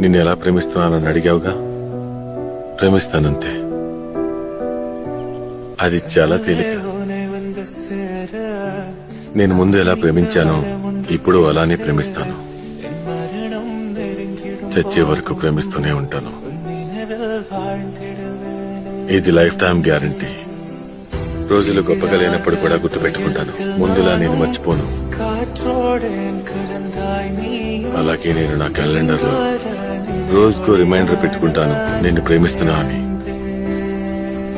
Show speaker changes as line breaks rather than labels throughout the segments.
నిన్ను ఎలా ప్రేమిస్తున్నానని అడిగావుగా, ప్రేమిస్తానంతే. అది చాలా తేలిక. నేను ముందు ఎలా ప్రేమించానో ఇప్పుడు అలానే ప్రేమిస్తాను. చచ్చే వరకు ప్రేమిస్తూనే ఉంటాను. ఇది లైఫ్ టైం గ్యారంటీ. రోజులు గొప్పగా లేనప్పుడు కూడా గుర్తు పెట్టుకుంటాను. ముందులా నేను మర్చిపోను. అలాగే నేను నా క్యాలెండర్ లో రోజుకో రిమైండర్ పెట్టుకుంటాను, నిన్ను ప్రేమిస్తున్నా అని.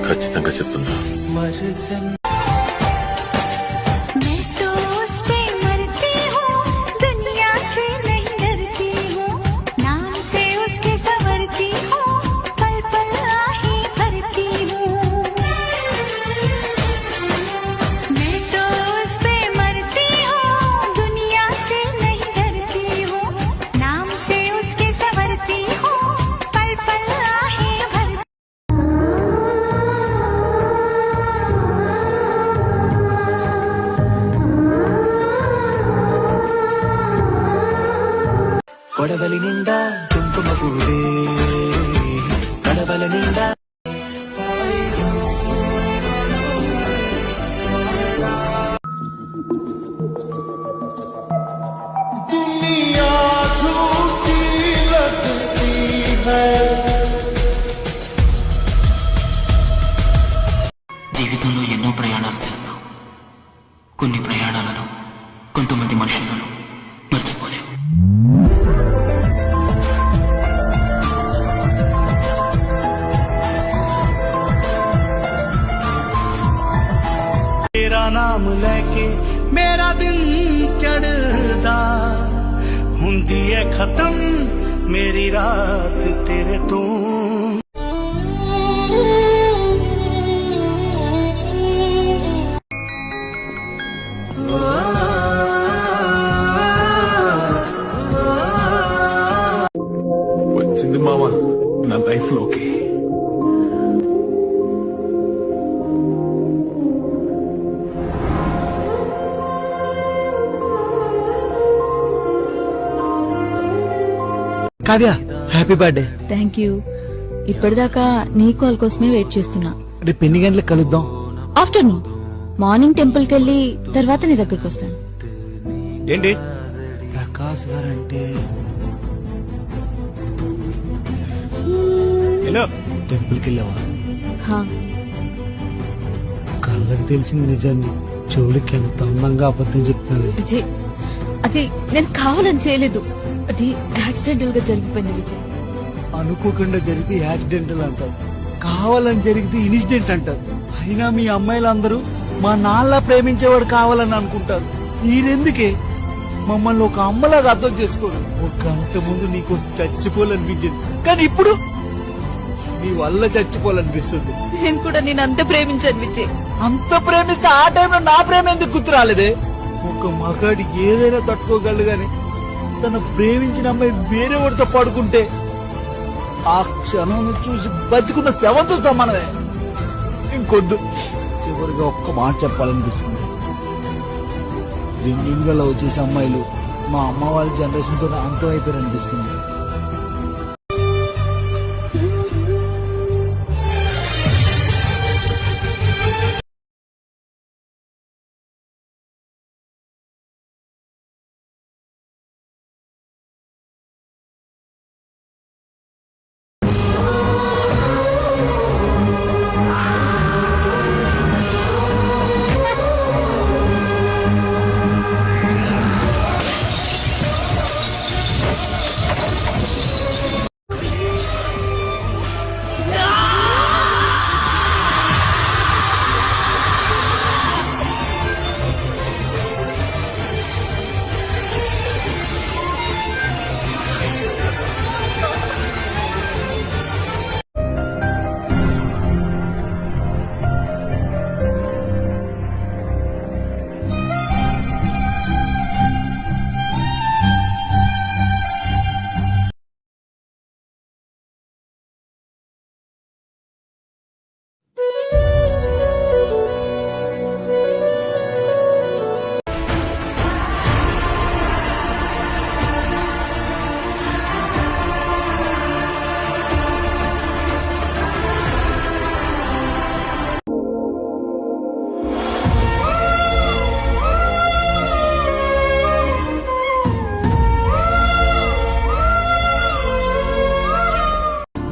ఖచ్చితంగా చెప్తున్నా.
కొడవలి నిండా కుంకుమ పూలే, కడవల నిండా దునియా ఝూఠీ లగ్తీ హై.
జీవితంలో ఎన్నో ప్రయాణాలు చేస్తాం. కొన్ని ప్రయాణాలను, కొంతమంది మనుషులను మర్చిపోలేము.
तेरा नाम लेके मेरा दिन चढ़दा, हुंदी है खत्म मेरी रात तेरे तो.
వచ్చింది మామ నా లైఫ్ లోకి.
Kavya, happy birthday.
Thank you. ఇప్పటిదాకా నీ కాల్ కోసమే వెయిట్ చేస్తున్నా.
రేపు ఎన్ని గంటలకు కలుద్దాం?
ఆఫ్టర్నూన్. మార్నింగ్ టెంపుల్ కి వెళ్ళి తర్వాత నీ దగ్గరకు వస్తాను.
ఏంటి? ప్రకాష్ గారంటే హలో, టెంపుల్ కి వెళ్ళావా?
హా.
కళ్ళకి తెలిసిన నిజాన్ని చెవులకి ఎంత అందంగా అబద్ధం చెప్తాను.
విజయ్, అది నేను కావాలని చేయలేదు. అది యాక్సిడెంటల్ గా జరిగిపోయింది విజయ్.
అనుకోకుండా జరిగితే యాక్సిడెంటల్ అంటారు, కావాలని జరిగితే ఇన్సిడెంట్ అంటారు. అయినా మీ అమ్మాయిలందరూ మా నాన్న ప్రేమించేవాడు కావాలని అనుకుంటారు. మీరెందుకే మమ్మల్ని ఒక అమ్మలాగా అర్థం చేసుకోరు? ఒక గంట ముందు నీకోసం చచ్చిపోవాలనిపించింది, కానీ ఇప్పుడు నీ వల్ల చచ్చిపోవాలనిపిస్తుంది.
నేను కూడా నేను అంత ప్రేమించాను విజయ్.
అంత ప్రేమిస్తే ఆ టైంలో నా ప్రేమ ఎందుకు గుర్తు రాలేదే? ఒక మగాడి ఏదైనా తట్టుకోగలడు గాని తన ప్రేమించిన అమ్మాయి వేరే వాడితో పడుకుంటే ఆ క్షణం చూసి బతికున్న శవంతో సమానమే. ఇంకొద్దు. చివరిగా ఒక్క మాట చెప్పాలనిపిస్తుంది. జెన్యున్ గా లవ్ చేసే అమ్మాయిలు మా అమ్మ వాళ్ళ జనరేషన్ తో అంతం అయిపోయారు అనిపిస్తుంది.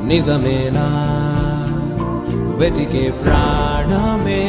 నిజమేనా వెతికే ప్రాణమే